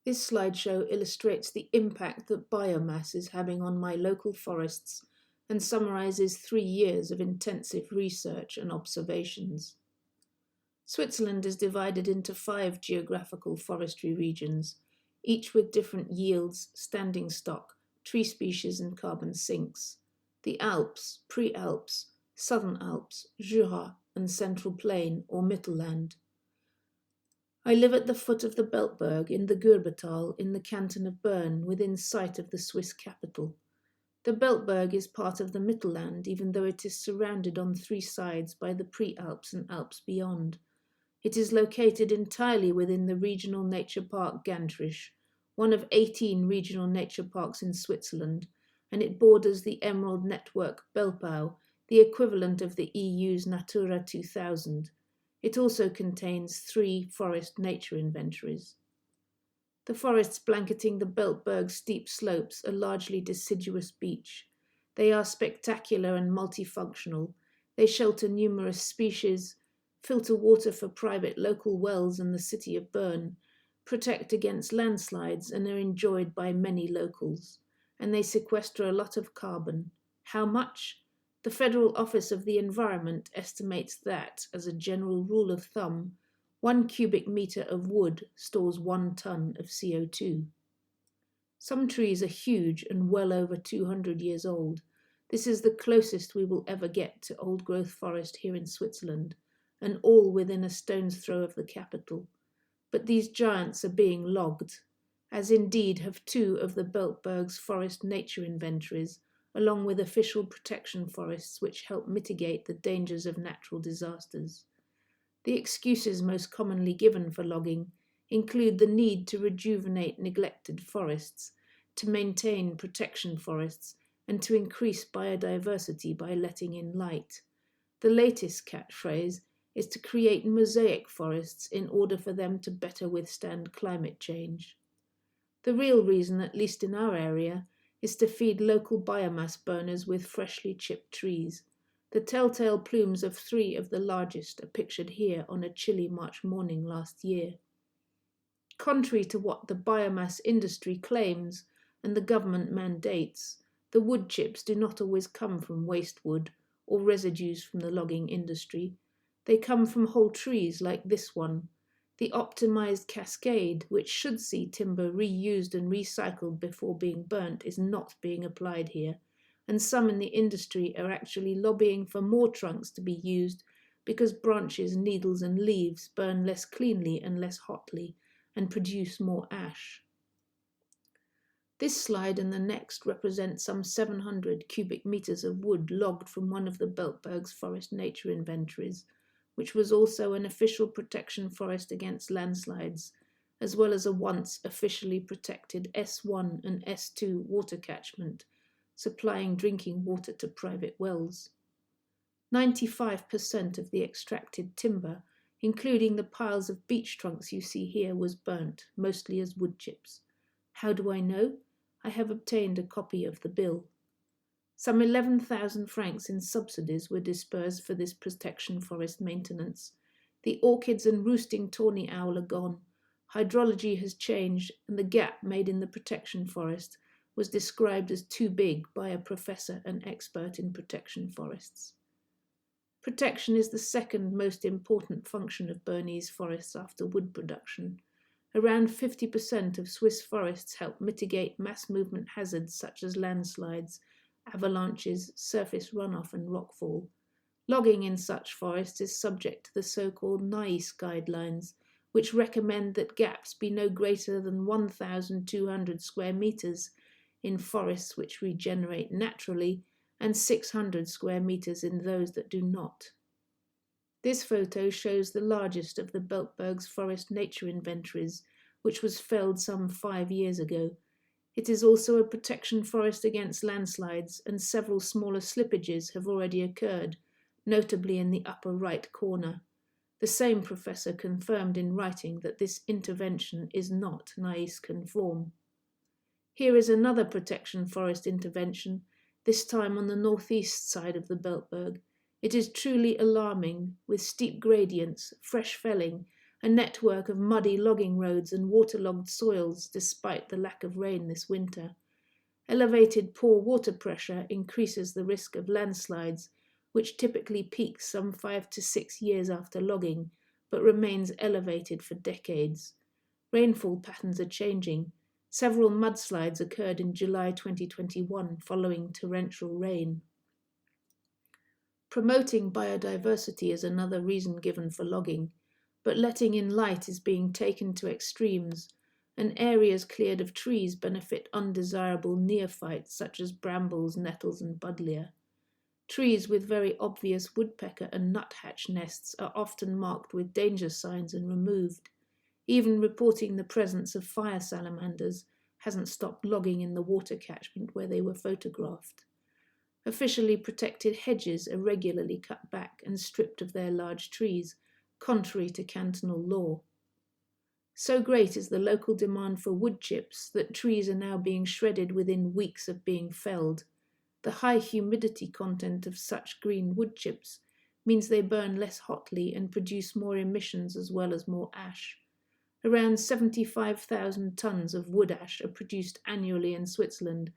This slideshow illustrates the impact that biomass is having on my local forests and summarizes 3 years of intensive research and observations. Switzerland is divided into 5 geographical forestry regions, each with different yields, standing stock, tree species and carbon sinks. The Alps, Pre-Alps, Southern Alps, Jura and Central Plain or Mittelland. I live at the foot of the Beltberg in the Gürbetal in the canton of Bern, within sight of the Swiss capital. The Beltberg is part of the Mittelland, even though it is surrounded on 3 sides by the Pre-Alps and Alps beyond. It is located entirely within the regional nature park Gantrisch, one of 18 regional nature parks in Switzerland, and it borders the Emerald Network Belpau, the equivalent of the EU's Natura 2000. It also contains 3 forest nature inventories. The forests blanketing the Beltberg steep slopes are largely deciduous beech. They are spectacular and multifunctional. They shelter numerous species, filter water for private local wells in the city of Bern, protect against landslides and are enjoyed by many locals. And they sequester a lot of carbon. How much? The Federal Office of the Environment estimates that, as a general rule of thumb, 1 cubic meter of wood stores 1 ton of CO2. Some trees are huge and well over 200 years old. This is the closest we will ever get to old-growth forest here in Switzerland, and all within a stone's throw of the capital. But these giants are being logged, as indeed have 2 of the Beltberg's forest nature inventories, along with official protection forests which help mitigate the dangers of natural disasters. The excuses most commonly given for logging include the need to rejuvenate neglected forests, to maintain protection forests, and to increase biodiversity by letting in light. The latest catchphrase is to create mosaic forests in order for them to better withstand climate change. The real reason, at least in our area, is to feed local biomass burners with freshly chipped trees. The telltale plumes of 3 of the largest are pictured here on a chilly March morning last year. Contrary to what the biomass industry claims and the government mandates, the wood chips do not always come from waste wood or residues from the logging industry. They come from whole trees like this one. The optimized cascade, which should see timber reused and recycled before being burnt, is not being applied here, and some in the industry are actually lobbying for more trunks to be used because branches, needles and leaves burn less cleanly and less hotly and produce more ash. This slide and the next represent some 700 cubic meters of wood logged from one of the Beltberg's forest nature inventories, which was also an official protection forest against landslides, as well as a once officially protected S1 and S2 water catchment, supplying drinking water to private wells. 95% of the extracted timber, including the piles of beech trunks you see here, was burnt, mostly as wood chips. How do I know? I have obtained a copy of the bill. Some 11,000 francs in subsidies were dispersed for this protection forest maintenance. The orchids and roosting tawny owl are gone. Hydrology has changed, and the gap made in the protection forest was described as too big by a professor and expert in protection forests. Protection is the second most important function of Bernese forests after wood production. Around 50% of Swiss forests help mitigate mass movement hazards such as landslides, avalanches, surface runoff and rockfall. Logging in such forests is subject to the so-called NICE guidelines, which recommend that gaps be no greater than 1,200 square meters in forests which regenerate naturally and 600 square meters in those that do not. This photo shows the largest of the Beltberg's forest nature inventories, which was felled some 5 years ago. It is also a protection forest against landslides, and several smaller slippages have already occurred, notably in the upper right corner. The same professor confirmed in writing that this intervention is not NICE conform. Here is another protection forest intervention, this time on the northeast side of the Beltberg. It is truly alarming, with steep gradients, fresh felling, a network of muddy logging roads and waterlogged soils despite the lack of rain this winter. Elevated pore water pressure increases the risk of landslides, which typically peaks some 5 to 6 years after logging, but remains elevated for decades. Rainfall patterns are changing. Several mudslides occurred in July 2021 following torrential rain. Promoting biodiversity is another reason given for logging, but letting in light is being taken to extremes, and areas cleared of trees benefit undesirable neophytes such as brambles, nettles, and buddleia. Trees with very obvious woodpecker and nuthatch nests are often marked with danger signs and removed. Even reporting the presence of fire salamanders hasn't stopped logging in the water catchment where they were photographed. Officially protected hedges are regularly cut back and stripped of their large trees, contrary to cantonal law. So great is the local demand for woodchips that trees are now being shredded within weeks of being felled. The high humidity content of such green woodchips means they burn less hotly and produce more emissions as well as more ash. Around 75,000 tons of wood ash are produced annually in Switzerland,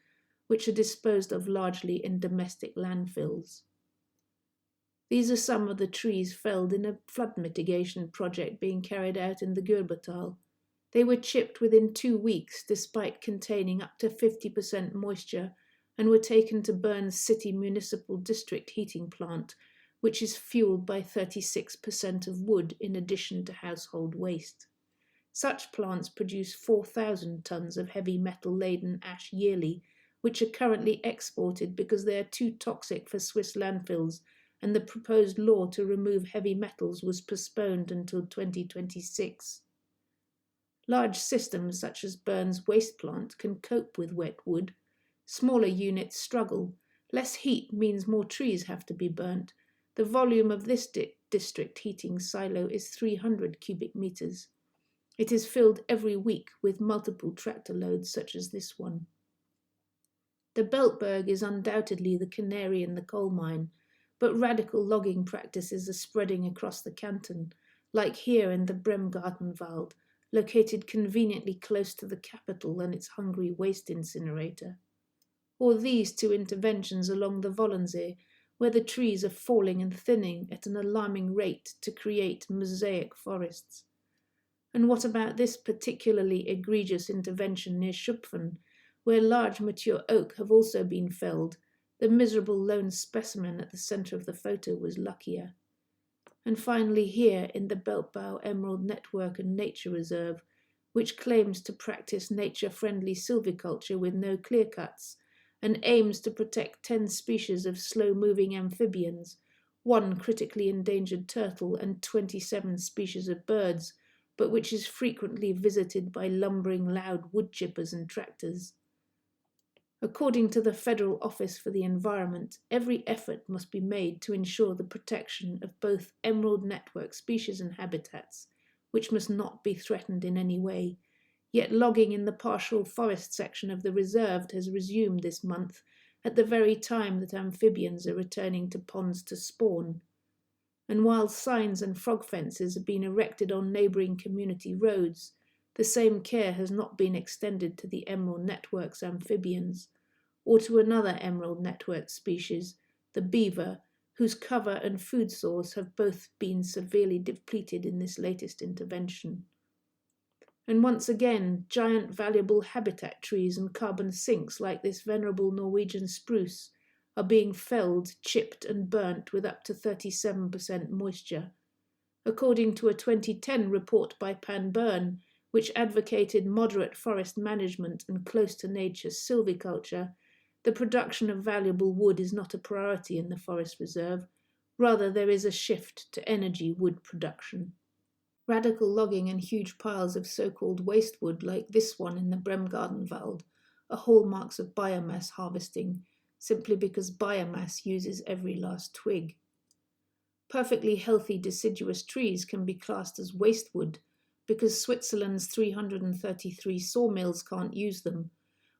which are disposed of largely in domestic landfills. These are some of the trees felled in a flood mitigation project being carried out in the Gürbetal. They were chipped within 2 weeks despite containing up to 50% moisture and were taken to Bern's city municipal district heating plant, which is fueled by 36% of wood in addition to household waste. Such plants produce 4,000 tons of heavy metal-laden ash yearly, which are currently exported because they are too toxic for Swiss landfills, and the proposed law to remove heavy metals was postponed until 2026. Large systems such as Bern's waste plant can cope with wet wood. Smaller units struggle. Less heat means more trees have to be burnt. The volume of this district heating silo is 300 cubic meters. It is filled every week with multiple tractor loads such as this one. The Beltberg is undoubtedly the canary in the coal mine, but radical logging practices are spreading across the canton, like here in the Bremgartenwald, located conveniently close to the capital and its hungry waste incinerator. Or these two interventions along the Wollensee, where the trees are falling and thinning at an alarming rate to create mosaic forests. And what about this particularly egregious intervention near Schupfen, where large mature oak have also been felled? The miserable lone specimen at the centre of the photo was luckier. And finally here in the Beltbau Emerald Network and Nature Reserve, which claims to practice nature-friendly silviculture with no clear-cuts, and aims to protect 10 species of slow-moving amphibians, 1 critically endangered turtle and 27 species of birds, but which is frequently visited by lumbering loud woodchippers and tractors. According to the Federal Office for the Environment, every effort must be made to ensure the protection of both Emerald Network species and habitats, which must not be threatened in any way. Yet logging in the partial forest section of the reserve has resumed this month, at the very time that amphibians are returning to ponds to spawn. And while signs and frog fences have been erected on neighbouring community roads, the same care has not been extended to the Emerald Network's amphibians, or to another Emerald Network species, the beaver, whose cover and food source have both been severely depleted in this latest intervention. And once again, giant valuable habitat trees and carbon sinks like this venerable Norwegian spruce are being felled, chipped and burnt with up to 37% moisture. According to a 2010 report by Pan Bern, which advocated moderate forest management and close-to-nature silviculture, the production of valuable wood is not a priority in the forest reserve. Rather, there is a shift to energy wood production. Radical logging and huge piles of so-called waste wood like this one in the Bremgartenwald are hallmarks of biomass harvesting, simply because biomass uses every last twig. Perfectly healthy deciduous trees can be classed as waste wood because Switzerland's 333 sawmills can't use them.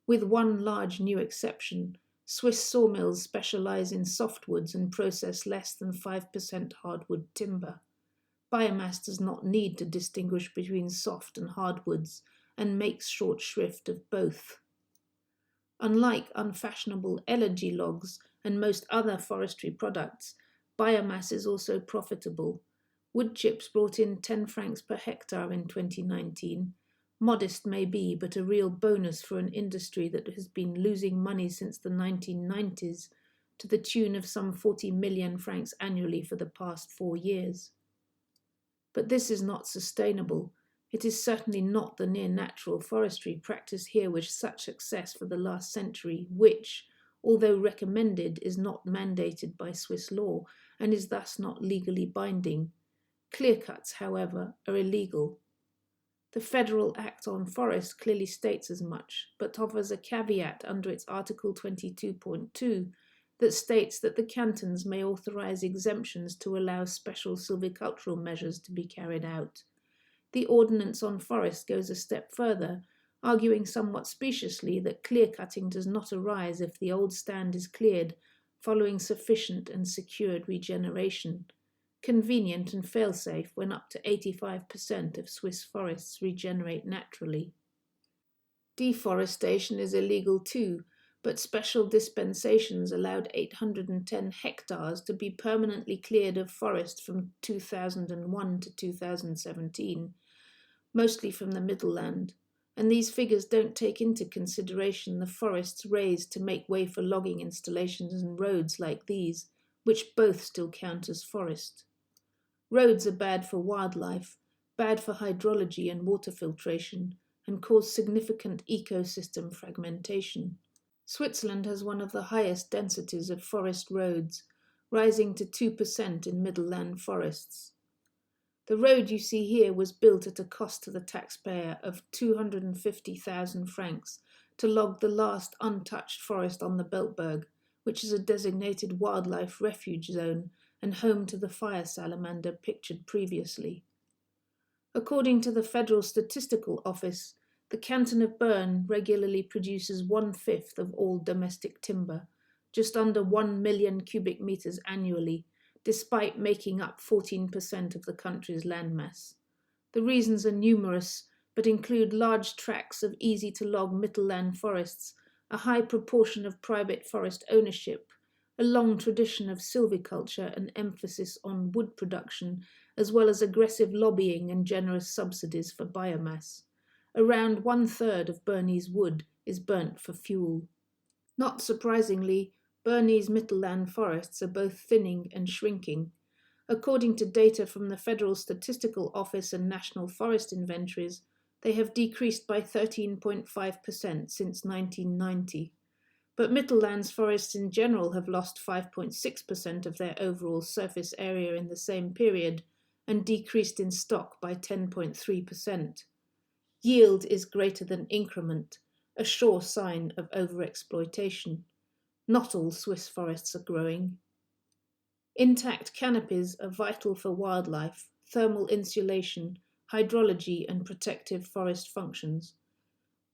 With one large new exception, Swiss sawmills specialize in softwoods and process less than 5% hardwood timber. Biomass does not need to distinguish between soft and hardwoods and makes short shrift of both. Unlike unfashionable elegy logs and most other forestry products, biomass is also profitable. Woodchips brought in 10 francs per hectare in 2019. Modest may be, but a real bonus for an industry that has been losing money since the 1990s, to the tune of some 40 million francs annually for the past 4 years. But this is not sustainable. It is certainly not the near-natural forestry practiced here with such success for the last century, which, although recommended, is not mandated by Swiss law and is thus not legally binding. Clear-cuts, however, are illegal. The Federal Act on Forest clearly states as much, but offers a caveat under its Article 22.2 that states that the cantons may authorize exemptions to allow special silvicultural measures to be carried out. The Ordinance on Forest goes a step further, arguing somewhat speciously that clear-cutting does not arise if the old stand is cleared following sufficient and secured regeneration. Convenient and fail-safe when up to 85% of Swiss forests regenerate naturally. Deforestation is illegal too, but special dispensations allowed 810 hectares to be permanently cleared of forest from 2001 to 2017, mostly from the Middelland, and these figures don't take into consideration the forests raised to make way for logging installations and roads like these, which both still count as forest. Roads are bad for wildlife, bad for hydrology and water filtration, and cause significant ecosystem fragmentation. Switzerland has one of the highest densities of forest roads, rising to 2% in Middelland forests. The road you see here was built at a cost to the taxpayer of 250,000 francs to log the last untouched forest on the Beltberg, which is a designated wildlife refuge zone and home to the fire salamander pictured previously. According to the Federal Statistical Office, the canton of Bern regularly produces 1/5 of all domestic timber, just under 1 million cubic meters annually, despite making up 14% of the country's landmass. The reasons are numerous, but include large tracts of easy-to-log Mittelland forests, a high proportion of private forest ownership, a long tradition of silviculture and emphasis on wood production, as well as aggressive lobbying and generous subsidies for biomass. Around 1/3 of Bernese wood is burnt for fuel. Not surprisingly, Bernese Mittelland forests are both thinning and shrinking. According to data from the Federal Statistical Office and National Forest Inventories, they have decreased by 13.5% since 1990. But Mittelland's forests in general have lost 5.6% of their overall surface area in the same period and decreased in stock by 10.3%. Yield is greater than increment, a sure sign of overexploitation. Not all Swiss forests are growing. Intact canopies are vital for wildlife, thermal insulation, hydrology, and protective forest functions.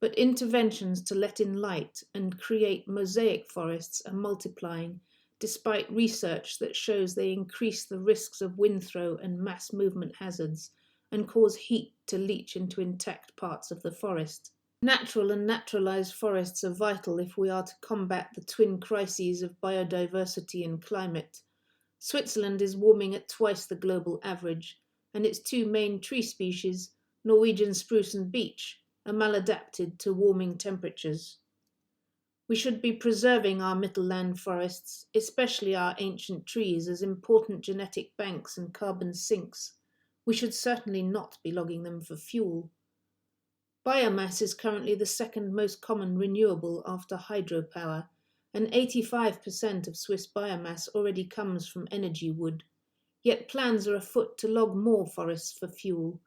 But interventions to let in light and create mosaic forests are multiplying, despite research that shows they increase the risks of wind throw and mass movement hazards and cause heat to leach into intact parts of the forest. Natural and naturalized forests are vital if we are to combat the twin crises of biodiversity and climate. Switzerland is warming at twice the global average, and its two main tree species, Norwegian spruce and beech, are maladapted to warming temperatures. We should be preserving our Mittelland forests, especially our ancient trees, as important genetic banks and carbon sinks. We should certainly not be logging them for fuel. Biomass is currently the second most common renewable after hydropower, and 85% of Swiss biomass already comes from energy wood. Yet plans are afoot to log more forests for fuel.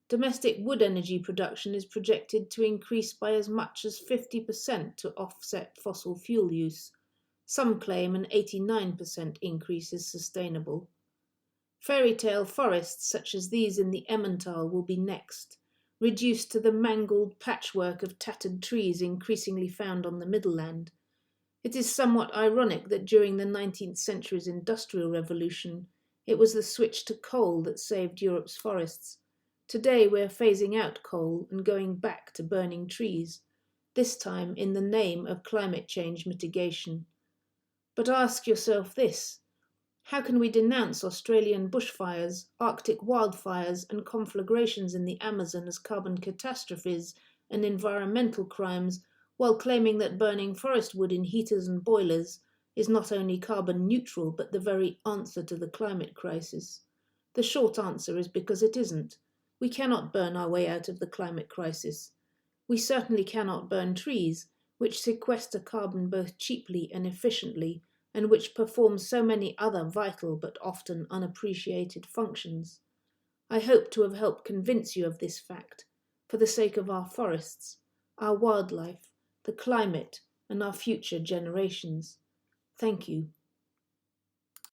Domestic wood energy production is projected to increase by as much as 50% to offset fossil fuel use. Some claim an 89% increase is sustainable. Fairy tale forests such as these in the Emmental will be next, reduced to the mangled patchwork of tattered trees increasingly found on the Middelland. It is somewhat ironic that during the 19th century's Industrial Revolution, It was the switch to coal that saved Europe's forests. Today we're phasing out coal and going back to burning trees, this time in the name of climate change mitigation. But ask yourself this: how can we denounce Australian bushfires, Arctic wildfires, and conflagrations in the Amazon as carbon catastrophes and environmental crimes, while claiming that burning forest wood in heaters and boilers is not only carbon neutral but the very answer to the climate crisis? The short answer is because it isn't. We cannot burn our way out of the climate crisis. We certainly cannot burn trees, which sequester carbon both cheaply and efficiently, and which perform so many other vital but often unappreciated functions. I hope to have helped convince you of this fact, for the sake of our forests, our wildlife, the climate, and our future generations. Thank you.